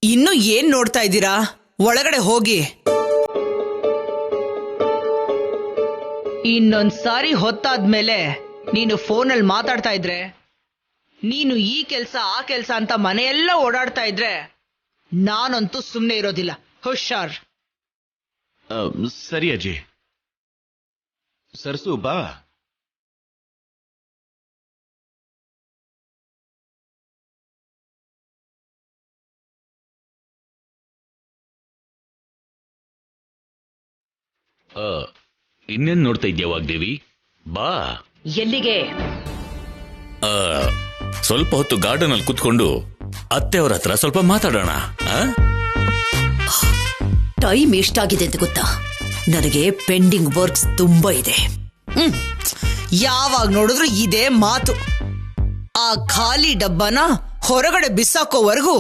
ಇನ್ನು ಏನ್ ನೋಡ್ತಾ ಇದ್ದೀರಾ? ಒಳಗಡೆ ಹೋಗಿ. ಇನ್ನೊಂದ್ಸಾರಿ ಹೊತ್ತಾದ್ಮೇಲೆ ನೀನು ಫೋನಲ್ಲಿ ಮಾತಾಡ್ತಾ ಇದ್ರೆ, ನೀನು ಈ ಕೆಲ್ಸ ಆ ಕೆಲ್ಸ ಅಂತ ಮನೆಯೆಲ್ಲ ಓಡಾಡ್ತಾ ಇದ್ರೆ ನಾನಂತೂ ಸುಮ್ಮನೆ ಇರೋದಿಲ್ಲ. ಹುಷಾರ್. ಸರಿ ಅಜ್ಜಿ. ಸರ್ಸು ಬಾ. ಇನ್ನೇನ್ ನೋಡ್ತಾ ಇದ್ಯಾ ವಾಗ್ದೇವಿ? ಬಾ. ಎಲ್ಲಿಗೆ? ಸ್ವಲ್ಪ ಹೊತ್ತು ಗಾರ್ಡನ್ ಅಲ್ಲಿ ಕುತ್ಕೊಂಡು ಅತ್ತೆಯವರ ಹತ್ರ ಸ್ವಲ್ಪ ಮಾತಾಡೋಣ. ಟೈಮ್ ಎಷ್ಟಾಗಿದೆ ಅಂತ ಗೊತ್ತಾ? ನನಗೆ ಪೆಂಡಿಂಗ್ ವರ್ಕ್ಸ್ ತುಂಬಾ ಇದೆ. ಯಾವಾಗ ನೋಡಿದ್ರು ಇದೇ ಮಾತು. ಆ ಖಾಲಿ ಡಬ್ಬನ ಹೊರಗಡೆ ಬಿಸಾಕೋವರೆಗೂ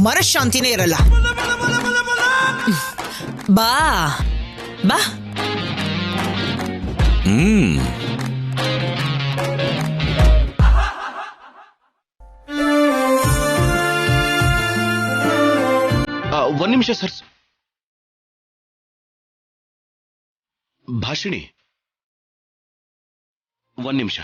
ಮನಃಶಾಂತಿನೇ ಇರಲ್ಲ. ಬಾ ಬಾ. ಒಂದ್ ನಿಮಿಷ ಸರ್ಸ್. ಭಾಷಿಣಿ, ಒಂದ್ ನಿಮಿಷ.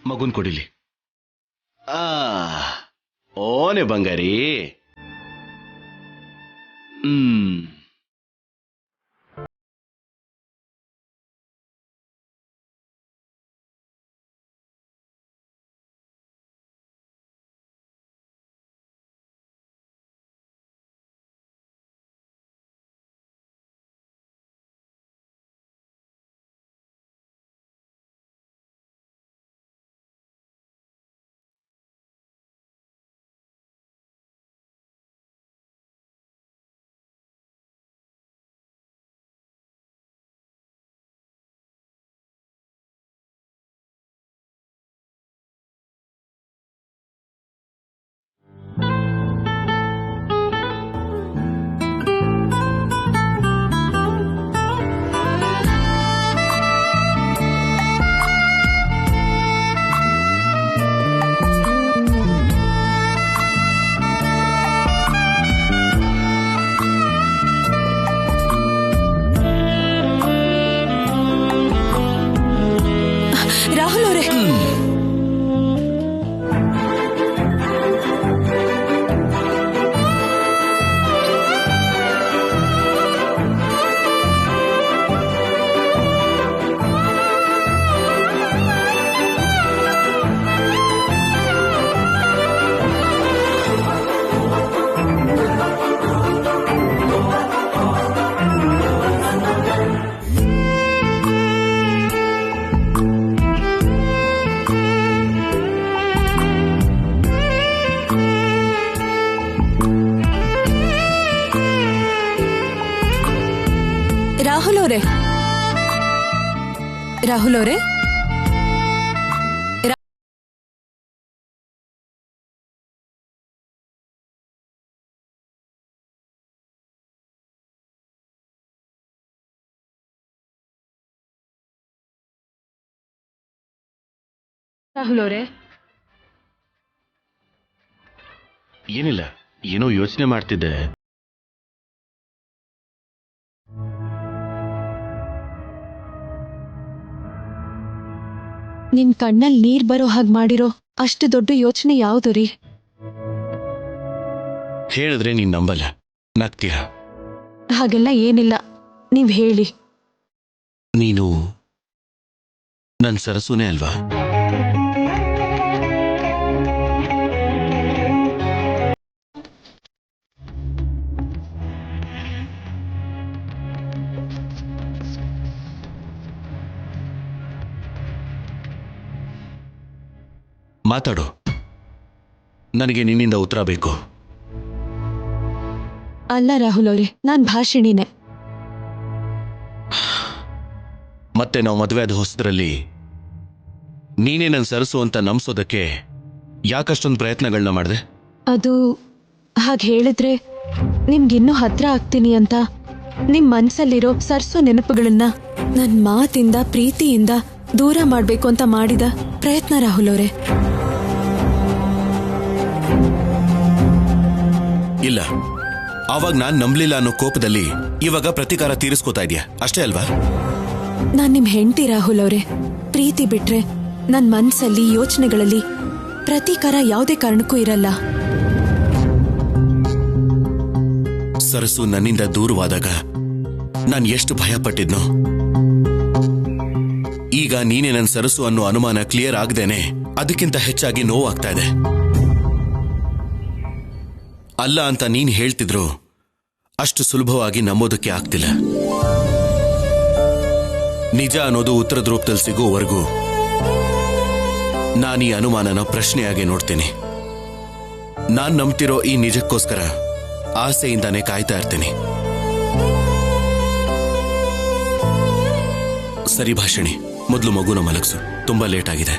ಮಗುನ್ ಕೊಡಿಲಿ. ಓನೆ ಬಂಗಾರಿ. ರಾಹುಲ್ ಅವರೇ, ರಾಹುಲ್ ಅವರೇ, ರಾಹುಲ್ ಅವರೇ, ರಾಹುಲ್ ಅವರೇ. ಏನಿಲ್ಲ, ಏನೋ ಯೋಚನೆ ಮಾಡ್ತಿದ್ದೆ. ನಿನ್ ಕಣ್ಣಲ್ಲಿ ನೀರ್ ಬರೋ ಹಾಗೆ ಮಾಡಿರೋ ಅಷ್ಟು ದೊಡ್ಡ ಯೋಚನೆ ಯಾವುದು ರೀ? ಹೇಳಿದ್ರೆ ನೀನ್ ನಂಬಲ್ಲ, ನಗ್ತೀಯ. ಹಾಗೆಲ್ಲ ಏನಿಲ್ಲ, ನೀವ್ ಹೇಳಿ. ನೀನು ನನ್ ಸರಸುನೇ ಅಲ್ವಾ? ಮಾತಾಡು, ನನಗೆ ನಿನ್ನಿಂದ ಉತ್ತರ ಬೇಕು. ಅಲ್ಲ ರಾಹುಲ್ ಅವ್ರೆ, ನಾನ್ ಭಾಷಿಣಿನೇ. ಮತ್ತೆ ನಾವು ಮದುವೆ ಆದ ಹೊಸದ್ರಲ್ಲಿ ನೀನೇ ನನ್ನ ಸರಸು ಅಂತ ನಂಬಿಸೋದಕ್ಕೆ ಯಾಕಷ್ಟೊಂದು ಪ್ರಯತ್ನಗಳನ್ನ ಮಾಡಿದೆ? ಅದು ಹಾಗೆ ಹೇಳಿದ್ರೆ ನಿಮ್ಗಿನ್ನೂ ಹತ್ರ ಆಗ್ತೀನಿ ಅಂತ ನಿಮ್ ಮನ್ಸಲ್ಲಿರೋ ಸರ್ಸು ನೆನಪುಗಳನ್ನ ನನ್ ಮಾತಿಂದ ಪ್ರೀತಿಯಿಂದ ದೂರ ಮಾಡ್ಬೇಕು ಅಂತ ಮಾಡಿದ ಪ್ರಯತ್ನ ರಾಹುಲ್ ಅವರೇ. ಇಲ್ಲ, ಆವಾಗ ನಾನ್ ನಂಬ್ಲಿಲ್ಲ ಅನ್ನೋ ಕೋಪದಲ್ಲಿ ಇವಾಗ ಪ್ರತಿಕಾರ ತೀರಿಸ್ಕೋತಾ ಇದೆಯಾ ಅಷ್ಟೇ ಅಲ್ವಾ? ನಾನ್ ನಿಮ್ ಹೆಂಡತಿ ರಾಹುಲ್ ಅವರೇ. ಪ್ರೀತಿ ಬಿಟ್ರೆ ನನ್ ಮನ್ಸಲ್ಲಿ ಯೋಚನೆಗಳಲ್ಲಿ ಪ್ರತೀಕಾರ ಯಾವುದೇ ಕಾರಣಕ್ಕೂ ಇರಲ್ಲ. ಸರಸು ನನ್ನಿಂದ ದೂರವಾದಾಗ ನಾನು ಎಷ್ಟು ಭಯ ಪಟ್ಟಿದ್ನೋ, ಈಗ ನೀನೇ ನನ್ನ ಸರಸು ಅನ್ನೋ ಅನುಮಾನ ಕ್ಲಿಯರ್ ಆಗದೇನೆ ಅದಕ್ಕಿಂತ ಹೆಚ್ಚಾಗಿ ನೋವಾಗ್ತಾ ಇದೆ. ಅಲ್ಲ ಅಂತ ನೀನ್ ಹೇಳ್ತಿದ್ರು ಅಷ್ಟು ಸುಲಭವಾಗಿ ನಂಬೋದಕ್ಕೆ ಆಗ್ತಿಲ್ಲ. ನಿಜ ಅನ್ನೋದು ಉತ್ತರದ ರೂಪದಲ್ಲಿ ಸಿಗೋವರೆಗೂ ನಾನೀ ಅನುಮಾನನ ಪ್ರಶ್ನೆಯಾಗಿ ನೋಡ್ತೀನಿ. ನಾನ್ ನಂಬ್ತಿರೋ ಈ ನಿಜಕ್ಕೋಸ್ಕರ ಆಸೆಯಿಂದಾನೇ ಕಾಯ್ತಾ ಇರ್ತೀನಿ. ಸರಿ ಭಾಷಣಿ, ಮೊದಲು ಮಗುನ ಮಲಗಿಸು, ತುಂಬಾ ಲೇಟ್ ಆಗಿದೆ.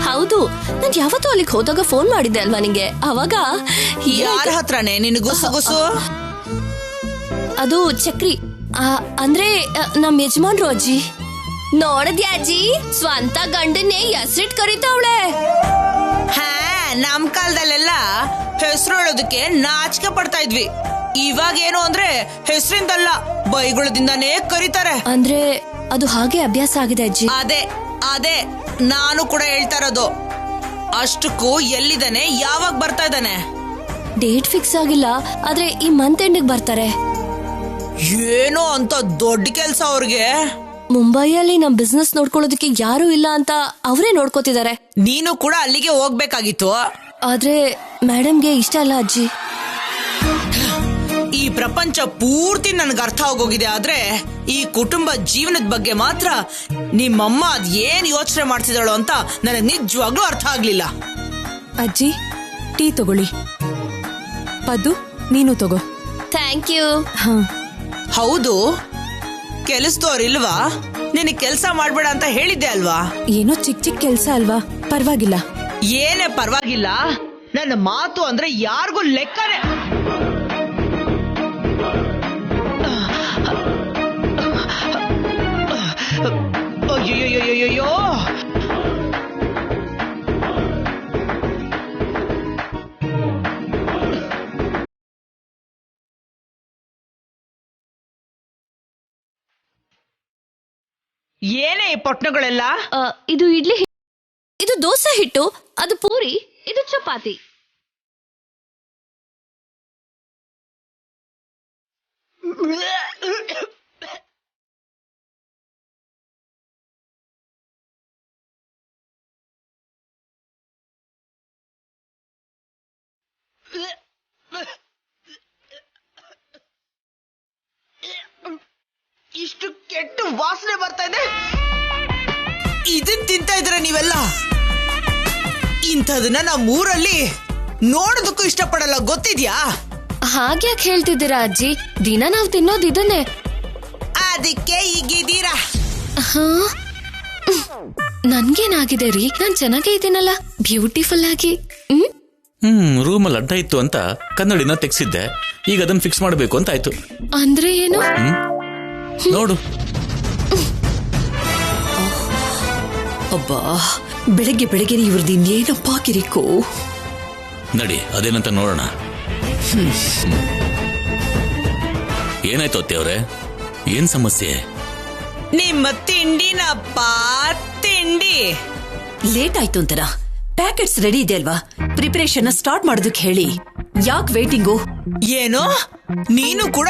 ಹೌದು, ನಾನ್ ಯಾವತ್ತೂ ಅಲ್ಲಿಗೆ ಹೋದಾಗ ಫೋನ್ ಮಾಡಿದ್ದೆ ಅಲ್ವಾ ನಿಂಗೆ? ಅವಾಗ ಯಾರ ಹತ್ರನೇ ನಿನ್ ಗುಸು? ಅದು ಚಕ್ರಿ, ಅಂದ್ರೆ ನಮ್ ಯಜಮಾನ್ರು ಅಜ್ಜಿ. ನೋಡದ್ಯಾ ಅಜ್ಜಿ, ಸ್ವಂತ ಗಂಡನ್ನೇ ಹೆಸರಿಟ್ ಕರೀತಾವಳೆ. ಹಾ, ನಮ್ ಕಾಲದಲ್ಲೆಲ್ಲ ಹೆಸರು ಹೇಳೋದಕ್ಕೆ ನಾಚಿಕೆ ಪಡ್ತಾ ಇದ್ವಿ. ಇವಾಗ ಏನು ಅಂದ್ರೆ ಹೆಸರಿಂದಲ್ಲ ಬೈಗುಳದಿಂದಾನೇ ಕರೀತಾರೆ. ಅಂದ್ರೆ ಅದು ಹಾಗೆ ಅಭ್ಯಾಸ ಆಗಿದೆ ಅಜ್ಜಿ. ಅದೇ ಅದೇ ನಾನು ಕೂಡ ಹೇಳ್ತಾ ಇರೋದು. ಅಷ್ಟಕ್ಕೂ ಎಲ್ಲಿದ್ದಾನೆ, ಯಾವಾಗ ಬರ್ತಾ ಇದ್ದಾನೆ? ಡೇಟ್ ಫಿಕ್ಸ್ ಆಗಿಲ್ಲ, ಆದ್ರೆ ಈ ಮಂತ್ ಎಂಡಿಗೆ ಬರ್ತಾರೆ. ಏನೋ ಅಂತ ದೊಡ್ಡ ಕೆಲ್ಸ ಅವ್ರಿಗೆ. ಮುಂಬೈಯಲ್ಲಿ ನಮ್ ಬಿಸ್ನೆಸ್ ನೋಡ್ಕೊಳ್ಳೋದಕ್ಕೆ ಯಾರು ಇಲ್ಲ ಅಂತ ಅವರೇ ನೋಡ್ಕೋತಿದ್ದಾರೆ. ನೀನು ಕೂಡ ಅಲ್ಲಿಗೆ ಹೋಗ್ಬೇಕಾಗಿತ್ತು. ಆದ್ರೆ ಮೇಡಮ್ಗೆ ಇಷ್ಟ ಅಲ್ಲ ಅಜ್ಜಿ. ಈ ಪ್ರಪಂಚ ಪೂರ್ತಿ ನನ್ಗೆ ಅರ್ಥ ಆಗೋಗಿದೆ, ಆದ್ರೆ ಈ ಕುಟುಂಬ ಜೀವನದ ಬಗ್ಗೆ ಮಾತ್ರ ನಿಮ್ಮಮ್ಮ ಅದ್ ಏನ್ ಯೋಚನೆ ಮಾಡ್ತಿದ್ದಾಳು ಅಂತ ನನಗೆ ನಿಜವಾಗ್ಲೂ ಅರ್ಥ ಆಗ್ಲಿಲ್ಲ. ಅಜ್ಜಿ, ಟೀ ತಗೊಳ್ಳಿ. ಪದ್ದು, ನೀನು ತಗೋ. Thank you. ಹಾ, ಹೌದು, ಕೆಲಸದವ್ರಿಲ್ವಾ? ನಿನಗೆ ಕೆಲಸ ಮಾಡ್ಬೇಡ ಅಂತ ಹೇಳಿದ್ದೆ ಅಲ್ವಾ? ಏನೋ ಚಿಕ್ಕ ಚಿಕ್ಕ ಕೆಲ್ಸ ಅಲ್ವಾ, ಪರವಾಗಿಲ್ಲ. ಏನೇ ಪರವಾಗಿಲ್ಲ, ನನ್ನ ಮಾತು ಅಂದ್ರೆ ಯಾರಿಗೂ ಲೆಕ್ಕನೇ. ಅಯ್ಯೋ, ಏನೇ ಈ ಪೊಟ್ಣಗಳೆಲ್ಲ? ಇದು ಇಡ್ಲಿ, ಇದು ದೋಸೆ ಹಿಟ್ಟು, ಅದು ಪೂರಿ, ಇದು ಚಪಾತಿ. ಇಷ್ಟು ಕೆಟ್ಟ ವಾಸನೆ ಬರ್ತಾ ಇದೆ. ಇದನ್ ತಿಂತಾ ಇದ್ರ ನೀವೆಲ್ಲ? ಇಂಥದನ್ನ ನಮ್ಮೂರಲ್ಲಿ ನೋಡೋದಕ್ಕೂ ಇಷ್ಟಪಡಲ್ಲ, ಗೊತ್ತಿದ್ಯಾ? ಹಾಗ್ಯಾಕೆ ಹೇಳ್ತಿದ್ದೀರಾ ಅಜ್ಜಿ? ದಿನ ನಾವ್ ತಿನ್ನೋದು ಇದನ್ನೇ. ಅದಕ್ಕೆ ಈಗಿದ್ದೀರಾ? ನನ್ಗೇನಾಗಿದೆ ರೀ? ನಾನ್ ಚೆನ್ನಾಗೇ ಇದ್ದೀನಲ್ಲ, ಬ್ಯೂಟಿಫುಲ್ ಆಗಿ. ರೂಮಲ್ಲಿ ಅಡ್ಡ ಇತ್ತು ಅಂತ ಕನ್ನಡಿನ ತೆಗ್ಸಿದ್ದೆ, ಈಗ ಅದನ್ನ ಫಿಕ್ಸ್ ಮಾಡಬೇಕು ಅಂತ ಆಯ್ತು. ಅಂದ್ರೆ ಏನು? ನೋಡು. ಅಬ್ಬಾ, ಬೆಳಗ್ಗೆ ಬೆಳಗ್ಗೆ ಇವ್ರದ್ದು ಇನ್ನೇನಪ್ಪಾ ಕಿರಿಕು. ನಡಿ, ಅದೇನಂತ ನೋಡೋಣ. ಏನಾಯ್ತು ಅತ್ತೆಯವ್ರೆ? ಏನ್ ಸಮಸ್ಯೆ? ನಿಮ್ಮ ತಿಂಡಿನಪ್ಪ, ತಿಂಡಿ ಲೇಟ್ ಆಯ್ತು ಅಂತಾರ. ಪ್ಯಾಕೆಟ್ಸ್ ರೆಡಿ ಇದೆ ಅಲ್ವಾ? ಪ್ರಿಪರೇಷನ್ ಸ್ಟಾರ್ಟ್ ಮಾಡೋದಕ್ಕೆ ಹೇಳಿ. ಯಾಕೆ ವೇಟಿಂಗು? ಏನೋ ನೀನು ಕೂಡ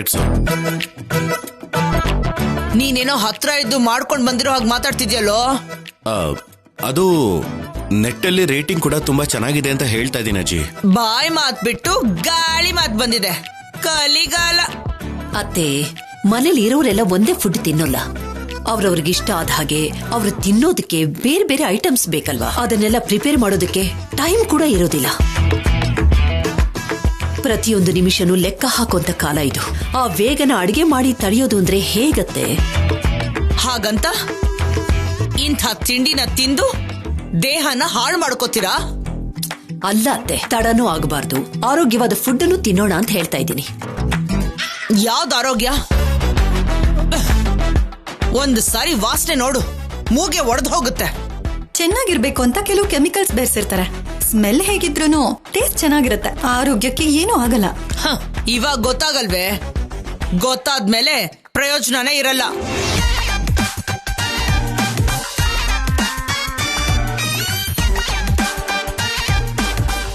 ಪ್ರಾಡಕ್ಟ್ಸು. ನೀನೇನೋ ಹತ್ರ ಇದ್ದು ಮಾಡ್ಕೊಂಡ್ ಬಂದಿರೋ ಹಾಗೆ ಮಾತಾಡ್ತಿದ್ಯಲ್ಲೋ. ಅದು ನೆಟ್ಟಲ್ಲಿ ರೇಟಿಂಗ್ ಕೂಡ ತುಂಬಾ ಚೆನ್ನಾಗಿದೆ ಅಂತ ಹೇಳ್ತಾ ಇದ್ದೀನಿ ಅಜ್ಜಿ. ಬಾಯ್ ಮಾತ್ ಬಿಟ್ಟು ಗಾಳಿ ಮಾತ್ ಬಂದಿದೆ. ಕಲಿಗಾಲ. ಅತ್ತೆ, ಮನೇಲಿ ಇರೋರೆಲ್ಲ ಒಂದೇ ಫುಡ್ ತಿನ್ನೋಲ್ಲ. ಅವ್ರವ್ರಿಗೆ ಇಷ್ಟ ಆದ ಹಾಗೆ ಅವ್ರು ತಿನ್ನೋದಕ್ಕೆ ಬೇರೆ ಬೇರೆ ಐಟಮ್ಸ್ ಬೇಕಲ್ವಾ? ಅದನ್ನೆಲ್ಲ ಪ್ರಿಪೇರ್ ಮಾಡೋದಕ್ಕೆ ಟೈಮ್ ಕೂಡ ಇರೋದಿಲ್ಲ. ಪ್ರತಿಯೊಂದು ನಿಮಿಷನೂ ಲೆಕ್ಕ ಹಾಕುವಂತ ಕಾಲ ಇದು. ಆ ವೇಗನ ಅಡಿಗೆ ಮಾಡಿ ತಡೆಯೋದು ಅಂದ್ರೆ ಹೇಗತ್ತೆ? ಹಾಗಂತ ಇಂಥ ತಿಂಡಿನ ತಿಂದು ದೇಹನ ಹಾಳು ಮಾಡ್ಕೋತೀರಾ? ಅಲ್ಲ ಅತ್ತೆ, ತಡನೂ ಆಗಬಾರ್ದು. ಆರೋಗ್ಯವಾದ ಫುಡ್ ಅನ್ನು ತಿನ್ನೋಣ ಅಂತ ಹೇಳ್ತಾ ಇದ್ದೀನಿ. ಯಾವ್ದು ಆರೋಗ್ಯ? ಒಂದು ಸಾರಿ ವಾಸನೆ ನೋಡು, ಮೂಗೆ ಒಡೆದು ಹೋಗುತ್ತೆ. ಚೆನ್ನಾಗಿರ್ಬೇಕು ಅಂತ ಕೆಲವು ಕೆಮಿಕಲ್ಸ್ ಬೆರೆಸಿರ್ತಾರೆ. ಸ್ಮೆಲ್ ಹೇಗಿದ್ರು ಟೇಸ್ಟ್ ಚೆನ್ನಾಗಿರುತ್ತೆ. ಆರೋಗ್ಯಕ್ಕೆ ಏನೂ ಆಗಲ್ಲ. ಇವಾಗ ಗೊತ್ತಾಗಲ್ವೇ? ಗೊತ್ತಾದ್ಮೇಲೆ ಪ್ರಯೋಜನನೇ ಇರಲ್ಲ.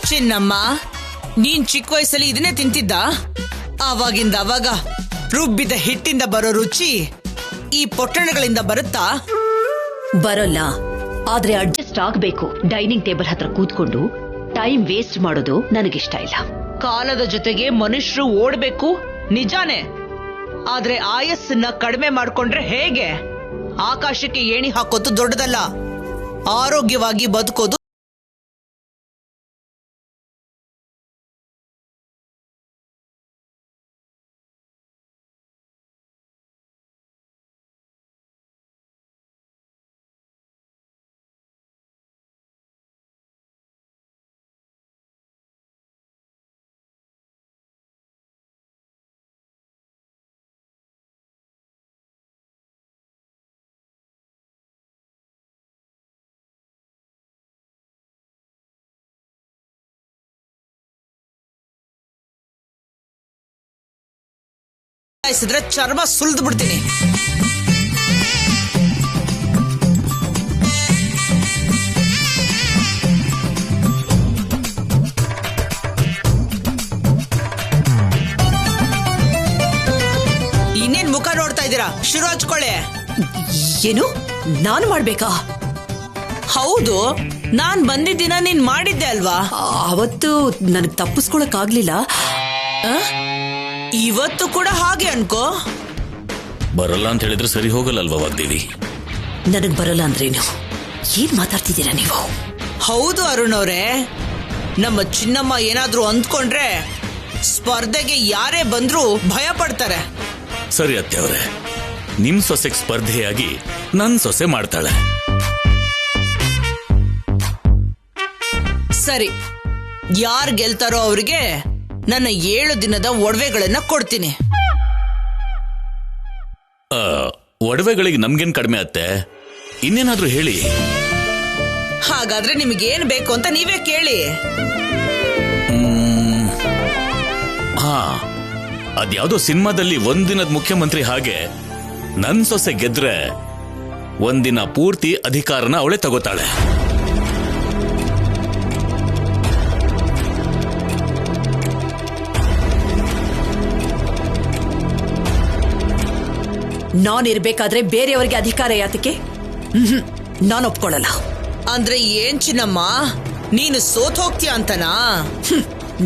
ಚಿನ್ನಮ್ಮ, ನೀನ್ ಚಿಕ್ಕ ವಯಸ್ಸಲ್ಲಿ ಇದನ್ನೇ ತಿಂತಿದ್ದ? ಆವಾಗಿಂದ ಅವಾಗ ರುಬ್ಬಿದ ಹಿಟ್ಟಿಂದ ಬರೋ ರುಚಿ ಈ ಪೊಟ್ಟಣಗಳಿಂದ ಬರುತ್ತಾ? ಬರೋಲ್ಲ. ಆದ್ರೆ ಅಡ್ಜಸ್ಟ್ ಆಗ್ಬೇಕು. ಡೈನಿಂಗ್ ಟೇಬಲ್ ಹತ್ರ ಕೂತ್ಕೊಂಡು ಟೈಮ್ ವೇಸ್ಟ್ ಮಾಡೋದು ನನಗಿಷ್ಟ ಇಲ್ಲ. ಕಾಲದ ಜೊತೆಗೆ ಮನುಷ್ಯರು ಓಡ್ಬೇಕು, ನಿಜಾನೇ. ಆದ್ರೆ ಆಯಸ್ಸನ್ನ ಕಡಿಮೆ ಮಾಡ್ಕೊಂಡ್ರೆ ಹೇಗೆ? ಆಕಾಶಕ್ಕೆ ಏಣಿ ಹಾಕೋದು ದೊಡ್ಡದಲ್ಲ. ಆರೋಗ್ಯವಾಗಿ ಬದುಕೋದು ಚರ್ಮ ಸುಲ್ದು ಬಿಡ್ತೀನಿ. ಇನ್ನೇನ್ ಮುಖ ನೋಡ್ತಾ ಇದ್ದೀರಾ? ಶುರು ಹಚ್ಕೊಳ್ಳಿ. ಏನು? ನಾನು ಮಾಡ್ಬೇಕಾ? ಹೌದು, ನಾನ್ ಬಂದಿದ್ದಿನ ನೀನ್ ಮಾಡಿದ್ದೆ ಅಲ್ವಾ? ಅವತ್ತು ನನಗ್ ತಪ್ಪಿಸ್ಕೊಳಕ್ ಆಗ್ಲಿಲ್ಲ. ಇವತ್ತು ಕೂಡ ಹಾಗೆ ಅನ್ಕೋ. ಬರಲ್ಲ ಅಂತ ಹೇಳಿದ್ರೆ ಸರಿ ಹೋಗಲ್ಲಲ್ವಾ ವಾಗ್ದೇವಿ? ನನಗ್ ಬರಲ್ಲ ಅಂದ್ರೇನು? ಏನ್ ಮಾತಾಡ್ತಿದ್ದೀರಾ ನೀವು? ಹೌದು ಅರುಣ್ ಅವರೇ, ನಮ್ಮ ಚಿನ್ನಮ್ಮ ಏನಾದ್ರೂ ಅಂದ್ಕೊಂಡ್ರೆ ಸ್ಪರ್ಧೆಗೆ ಯಾರೇ ಬಂದ್ರೂ ಭಯ ಪಡ್ತಾರೆ. ಸರಿ ಅತ್ತೆ ಅವರೇ, ನಿಮ್ ಸೊಸೆಗೆ ಸ್ಪರ್ಧೆಯಾಗಿ ನನ್ ಸೊಸೆ ಮಾಡ್ತಾಳೆ. ಸರಿ, ಯಾರ್ ಗೆಲ್ತಾರೋ ಅವ್ರಿಗೆ ನನ್ನ 7 ದಿನದ ಒಡವೆಗಳನ್ನ ಕೊಡ್ತೀನಿ. ಒಡವೆಗಳಿಗೆ ನಮ್ಗೇನ್ ಕಡಿಮೆ ಅತ್ತೆ? ಇನ್ನೇನಾದ್ರೂ ಹೇಳಿ. ಹಾಗಾದ್ರೆ ನಿಮಗೇನ್ ಬೇಕು ಅಂತ ನೀವೇ ಕೇಳಿ. ಅದ್ಯಾವುದೋ ಸಿನಿಮಾದಲ್ಲಿ ಒಂದಿನದ ಮುಖ್ಯಮಂತ್ರಿ ಹಾಗೆ ನನ್ ಸೊಸೆ ಗೆದ್ರೆ ಒಂದಿನ ಪೂರ್ತಿ ಅಧಿಕಾರನ ಅವಳೇ ತಗೋತಾಳೆ. ನಾನಿರ್ಬೇಕಾದ್ರೆ ಬೇರೆಯವರಿಗೆ ಅಧಿಕಾರ ಯಾತಕ್ಕೆ? ನಾನು ಒಪ್ಕೊಳ್ಳಲ್ಲ. ಅಂದ್ರೆ ಏನ್ ಚಿನ್ನಮ್ಮ, ನೀನು ಸೋತ್ ಹೋಗ್ತೀಯ ಅಂತನಾ?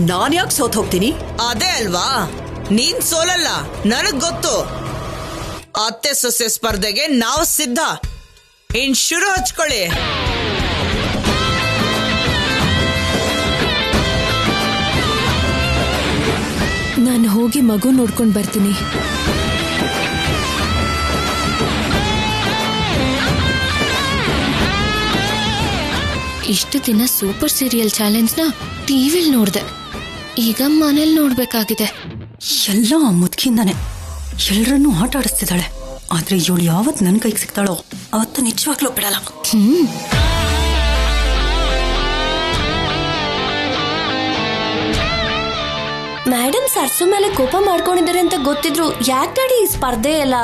ನಾನ್ ಯಾಕೆ ಸೋತ್ ಹೋಗ್ತೀನಿ? ಅದೇ ಅಲ್ವಾ, ನೀನ್ ಸೋಲಲ್ಲ, ನನಗ್ ಗೊತ್ತು. ಅತ್ತೆ ಸೊಸೆ ಸ್ಪರ್ಧೆಗೆ ನಾವು ಸಿದ್ಧ. ಇನ್ ಶುರು ಹಚ್ಕೊಳ್ಳಿ. ನಾನು ಹೋಗಿ ಮಗು ನೋಡ್ಕೊಂಡ್ ಬರ್ತೀನಿ. ಇಷ್ಟು ದಿನ ಸೂಪರ್ ಸೀರಿಯಲ್ ಚಾಲೆಂಜ್ನ ಟಿವಿಲ್ ನೋಡ್ದೆ, ಈಗ ಮನೇಲಿ ನೋಡ್ಬೇಕಾಗಿದೆ. ಎಲ್ಲ ಆ ಮುದುಕಿಂದಾನೆ. ಎಲ್ರನ್ನೂ ಆಟ ಆಡಿಸ್ತಿದ್ದಾಳೆ. ಆದ್ರೆ ಇವಳು ಯಾವತ್ ನನ್ ಕೈಗೆ ಸಿಗ್ತಾಳೋ ಅವತ್ತು ನಿಜವಾಗ್ಲೂ ಬಿಡಲ್ಲ. ಮೇಡಮ್ ಸರ್ಸು ಮೇಲೆ ಕೋಪ ಮಾಡ್ಕೊಂಡಿದ್ದಾರೆ ಅಂತ ಗೊತ್ತಿದ್ರು ಯಾಕೆ ಡ್ಯಾಡಿ ಈ ಸ್ಪರ್ಧೆ ಎಲ್ಲ?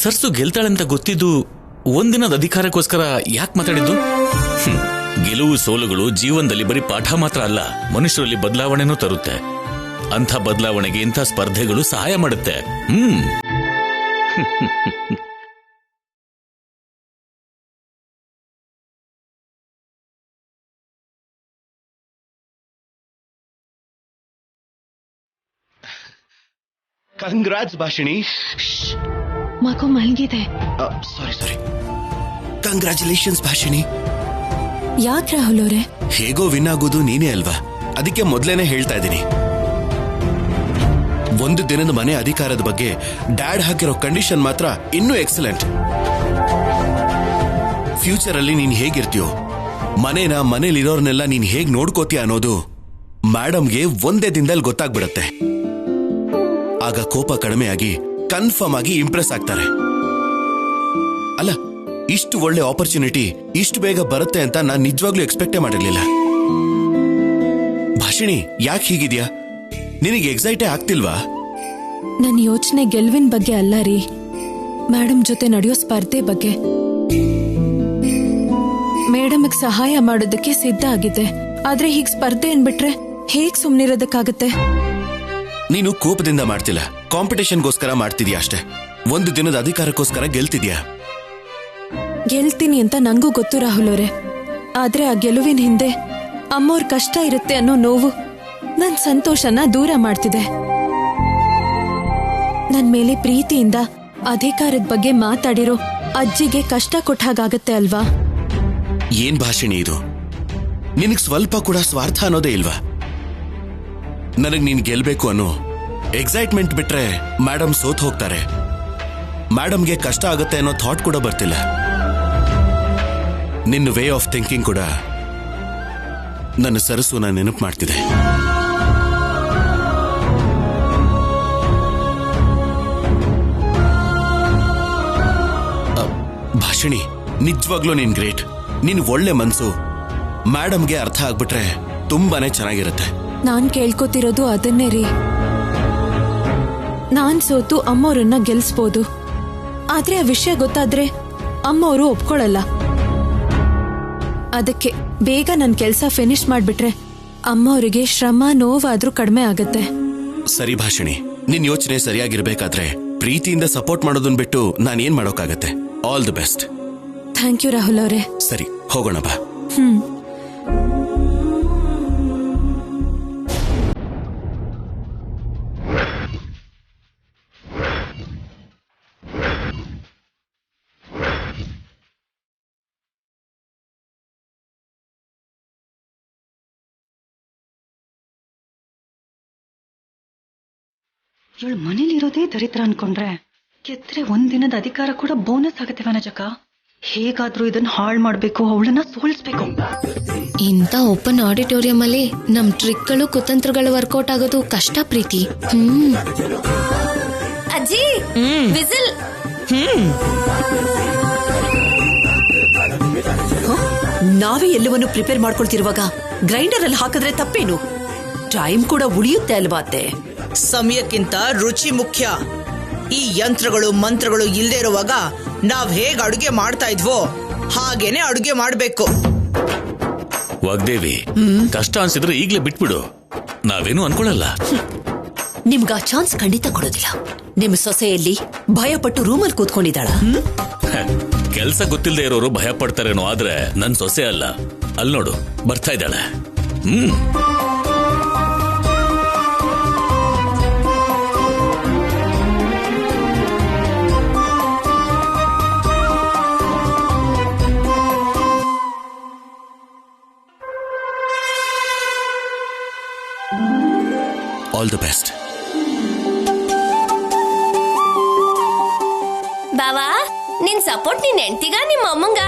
ಸರ್ಸು ಗೆಲ್ತಾಳೆ ಅಂತ ಗೊತ್ತಿದ್ದು ಒಂದಿನದ ಅಧಿಕಾರಕ್ಕೋಸ್ಕರ ಯಾಕೆ ಮಾತಾಡಿದ್ದು? ಗೆಲುವು ಸೋಲುಗಳು ಜೀವನದಲ್ಲಿ ಬರೀ ಪಾಠ ಮಾತ್ರ ಅಲ್ಲ, ಮನುಷ್ಯರಲ್ಲಿ ಬದಲಾವಣೆನೂ ತರುತ್ತೆ. ಅಂಥ ಬದಲಾವಣೆಗೆ ಇಂಥ ಸ್ಪರ್ಧೆಗಳು ಸಹಾಯ ಮಾಡುತ್ತೆ. ಕಂಗ್ರಾಟ್ಸ್ ಭಾಷಿಣಿ. ಮಗು ಮಲಗಿದೆ. ಸಾರಿ. ಕಂಗ್ರಾಚುಲೇಷನ್ಸ್ ಭಾಷಿಣಿ. ಯಾಕೆ ರಾಹುಲ್ ಅವರೇ? ಹೇಗೋ ವಿನ್ ಆಗೋದು ನೀನೇ ಅಲ್ವಾ, ಅದಕ್ಕೆ ಮೊದ್ಲೇನೆ ಹೇಳ್ತಾ ಇದ್ದೀನಿ. ಒಂದು ದಿನದ ಮನೆ ಅಧಿಕಾರದ ಬಗ್ಗೆ ಡ್ಯಾಡ್ ಹಾಕಿರೋ ಕಂಡೀಷನ್ ಮಾತ್ರ ಇನ್ನೂ ಎಕ್ಸಲೆಂಟ್. ಫ್ಯೂಚರ್ ಅಲ್ಲಿ ನೀನ್ ಹೇಗಿರ್ತೀಯೋ, ಮನೇಲಿರೋರ್ನೆಲ್ಲ ನೀನ್ ಹೇಗ್ ನೋಡ್ಕೋತೀಯ ಅನ್ನೋದು ಮೇಡಮ್ಗೆ ಒಂದೇ ದಿನದಲ್ಲಿ ಗೊತ್ತಾಗ್ಬಿಡತ್ತೆ. ಆಗ ಕೋಪ ಕಡಿಮೆಯಾಗಿ ಕನ್ಫರ್ಮ್ ಆಗಿ ಇಂಪ್ರೆಸ್ ಆಗ್ತಾರೆ. ಅಲ್ಲ, ಇಷ್ಟು ಒಳ್ಳೆ ಆಪರ್ಚುನಿಟಿ ಇಷ್ಟು ಬೇಗ ಬರುತ್ತೆ ಅಂತ ನಾನ್ ನಿಜವಾಗ್ಲೂ ಎಕ್ಸ್ಪೆಕ್ಟೇ ಮಾಡಿರ್ಲಿಲ್ಲ. ಭಾಷಿಣಿ, ಯಾಕೆ ಹೀಗಿದ್ಯಾ? ನಿನಗೆ ಎಕ್ಸೈಟೇ ಆಗ್ತಿಲ್ವಾ? ನನ್ನ ಯೋಚನೆ ಗೆಲುವಿನ ಬಗ್ಗೆ ಅಲ್ಲ ರೀ, ಮೇಡಮ್ ಜೊತೆ ನಡೆಯೋ ಸ್ಪರ್ಧೆ ಬಗ್ಗೆ. ಮೇಡಮ್ಗೆ ಸಹಾಯ ಮಾಡೋದಕ್ಕೆ ಸಿದ್ಧ ಆಗಿದೆ, ಆದ್ರೆ ಹೀಗ್ ಸ್ಪರ್ಧೆ ಅನ್ಬಿಟ್ರೆ ಹೇಗ್ ಸುಮ್ನಿರೋದಕ್ಕಾಗತ್ತೆ? ನೀನು ಕೋಪದಿಂದ ಮಾಡ್ತಿಲ್ಲ, ಕಾಂಪಿಟೇಷನ್ಗೋಸ್ಕರ ಮಾಡ್ತಿದ್ಯಾ ಅಷ್ಟೇ. ಒಂದು ದಿನದ ಅಧಿಕಾರಕ್ಕೋಸ್ಕರ ಗೆಲ್ತಿದ್ಯಾ. ಗೆಲ್ತೀನಿ ಅಂತ ನಂಗೂ ಗೊತ್ತು ರಾಹುಲ್ ಅವರೇ, ಆದ್ರೆ ಆ ಗೆಲುವಿನ ಹಿಂದೆ ಅಮ್ಮವ್ರ ಕಷ್ಟ ಇರುತ್ತೆ ಅನ್ನೋ ನೋವು ನನ್ ಸಂತೋಷನ ದೂರ ಮಾಡ್ತಿದೆ. ನನ್ ಮೇಲೆ ಪ್ರೀತಿಯಿಂದ ಅಧಿಕಾರದ ಬಗ್ಗೆ ಮಾತಾಡಿರೋ ಅಜ್ಜಿಗೆ ಕಷ್ಟ ಕೊಟ್ಟಾಗತ್ತೆ ಅಲ್ವಾ? ಏನ್ ಭಾಷಿಣಿ ಇದು? ನಿನಗ್ ಸ್ವಲ್ಪ ಕೂಡ ಸ್ವಾರ್ಥ ಅನ್ನೋದೇ ಇಲ್ವಾ? ನನಗ್ ನೀನ್ ಗೆಲ್ಬೇಕು ಅನ್ನೋ ಎಕ್ಸೈಟ್ಮೆಂಟ್ ಬಿಟ್ರೆ ಮೇಡಮ್ ಸೋತ್ ಹೋಗ್ತಾರೆ. ಮೇಡಮ್ಗೆ ಕಷ್ಟ ಆಗತ್ತೆ ಅನ್ನೋ ಥಾಟ್ ಕೂಡ ಬರ್ತಿಲ್ಲ. ನಿನ್ನ ವೇ ಆಫ್ ಥಿಂಕಿಂಗ್ ಕೂಡ ನನ್ನ ಸರಸುನ ನೆನಪು ಮಾಡ್ತಿದೆ. ಭಾಷಿಣಿ, ನಿಜವಾಗ್ಲೂ ನೀನ್ ಗ್ರೇಟ್. ನೀನ್ ಒಳ್ಳೆ ಮನ್ಸು ಮೇಡಮ್ಗೆ ಅರ್ಥ ಆಗ್ಬಿಟ್ರೆ ತುಂಬಾನೇ ಚೆನ್ನಾಗಿರುತ್ತೆ. ನಾನ್ ಕೇಳ್ಕೊತಿರೋದು ಅದನ್ನೇ ರೀ. ನಾನ್ ಸೋತು ಅಮ್ಮವ್ರನ್ನ ಗೆಲ್ಸ್ಬೋದು, ಆದ್ರೆ ಆ ವಿಷಯ ಗೊತ್ತಾದ್ರೆ ಅಮ್ಮವರು ಒಪ್ಕೊಳ್ಳಲ್ಲ. ಅದಕ್ಕೆ ಬೇಗ ನನ್ ಕೆಲ್ಸ ಫಿನಿಶ್ ಮಾಡ್ಬಿಟ್ರೆ ಅಮ್ಮವರಿಗೆ ಶ್ರಮ ನೋವಾದ್ರೂ ಕಡಿಮೆ ಆಗತ್ತೆ. ಸರಿ ಭಾಷಿಣಿ, ನಿನ್ ಯೋಚನೆ ಸರಿಯಾಗಿರ್ಬೇಕಾದ್ರೆ ಪ್ರೀತಿಯಿಂದ ಸಪೋರ್ಟ್ ಮಾಡೋದನ್ ಬಿಟ್ಟು ನಾನೇನ್ ಮಾಡೋಕ್ಕಾಗತ್ತೆ. All the best. Thank you Rahul ಅವರೇ. ಸರಿ, ಹೋಗೋಣ ಬಾ. ಇವಳು ಮನೇಲಿರೋದೇ ದರಿದ್ರ ಅನ್ಕೊಂಡ್ರೆ ಗೆದ್ರೆ ಒಂದಿನದ ಅಧಿಕಾರ ಕೂಡ ಬೋನಸ್ ಆಗತ್ತೆ ವನಜಕ. ಹೇಗಾದ್ರೂ ಇದನ್ನ ಹಾಳು ಮಾಡ್ಬೇಕು, ಅವಳನ್ನ ಸೋಲಿಸ್ಬೇಕು. ಇಂಥ ಓಪನ್ ಆಡಿಟೋರಿಯಂ ಅಲ್ಲಿ ನಮ್ ಟ್ರಿಕ್ಗಳು ಕುತಂತ್ರಗಳು ವರ್ಕೌಟ್ ಆಗೋದು ಕಷ್ಟ ಪ್ರೀತಿ. ಅಜ್ಜಿ ವಿಸಿಲ್. ನಾವೇ ಎಲ್ಲವನ್ನು ಪ್ರಿಪೇರ್ ಮಾಡ್ಕೊಳ್ತಿರುವಾಗ ಗ್ರೈಂಡರ್ ಅಲ್ಲಿ ಹಾಕಿದ್ರೆ ತಪ್ಪೇನು? ಟೈಮ್ ಕೂಡ ಉಳಿಯುತ್ತೆ ಅಲ್ವಾ ಅತ್ತೆ? ಸಮಯಕ್ಕಿಂತ ರುಚಿ ಮುಖ್ಯ. ಈ ಯಂತ್ರಗಳು ಮಂತ್ರಗಳು ಇಲ್ಲದೆ ಇರುವಾಗ ನಾವ್ ಹೇಗ್ ಅಡುಗೆ ಮಾಡ್ತಾ ಇದ್ವೋ ಹಾಗೇನೆ ಅಡುಗೆ ಮಾಡ್ಬೇಕು. ವಾಗ್ದೇವಿ, ಕಷ್ಟ ಅನ್ಸಿದ್ರೆ ಈಗ್ಲೇ ಬಿಟ್ಬಿಡು, ನಾವೇನು ಅನ್ಕೊಳ್ಳಲ್ಲ. ನಿಮ್ಗ ಚಾನ್ಸ್ ಖಂಡಿತ ಕೊಡೋದಿಲ್ಲ. ನಿಮ್ ಸೊಸೆಯಲ್ಲಿ ಭಯಪಟ್ಟು ರೂಮಲ್ಲಿ ಕೂತ್ಕೊಂಡಿದ್ದಾಳ. ಕೆಲ್ಸ ಗೊತ್ತಿಲ್ಲದೆ ಇರೋರು ಭಯ ಪಡ್ತಾರೇನೋ, ಆದ್ರೆ ನನ್ ಸೊಸೆ ಅಲ್ಲ. ಅಲ್ಲಿ ನೋಡು, ಬರ್ತಾ ಇದ್ದಾಳೆ. All the best. ಬಾವಾ, ನಿನ್ ಸಪೋರ್ಟ್ ನಿನ್ ಹೆಂಡ್ತಿಗ ನಿಮ್ಮ ಅಮ್ಮಂಗ?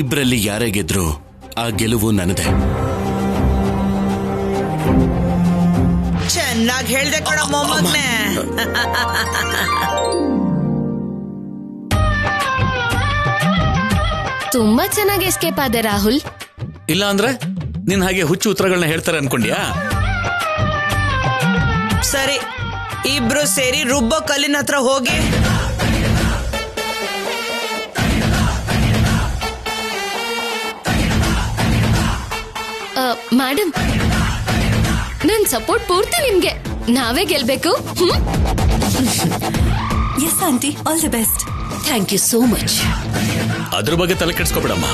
ಇಬ್ರಲ್ಲಿ ಯಾರೇ ಗೆದ್ರು ಆ ಗೆಲುವು ನನ್ನದೇ. ಚೆನ್ನಾಗಿ ಹೇಳ್ದೆ ಕಣ ಮೊಮ್ಮಗ್ನೆ. ತುಂಬಾ ಚೆನ್ನಾಗಿ ಎಸ್ಕೇಪ್ ಆದೆ ರಾಹುಲ್. ಇಲ್ಲ ಅಂದ್ರೆ ನಿನ್ ಹಾಗೆ ಹುಚ್ಚು ಉತ್ತರಗಳನ್ನ ಹೇಳ್ತಾರೆ ಅನ್ಕೊಂಡ್ಯಾ? ಸರಿ, ಇಬ್ರು ಸೇರಿ ರುಬ್ಬೋ ಕಲ್ಲಿನ ಹತ್ರ ಹೋಗಿ. ಮೇಡಮ್ ನನ್ ಸಪೋರ್ಟ್ ಪೂರ್ತಿ ನಿಮ್ಗೆ. ನಾವೇ ಗೆಲ್ಬೇಕು. Yes aunty, all the best. Thank you so much. ಅದ್ರ ಬಗ್ಗೆ ತಲೆ ಕೆಡ್ಸ್ಕೊಬಿಡಮ್ಮ.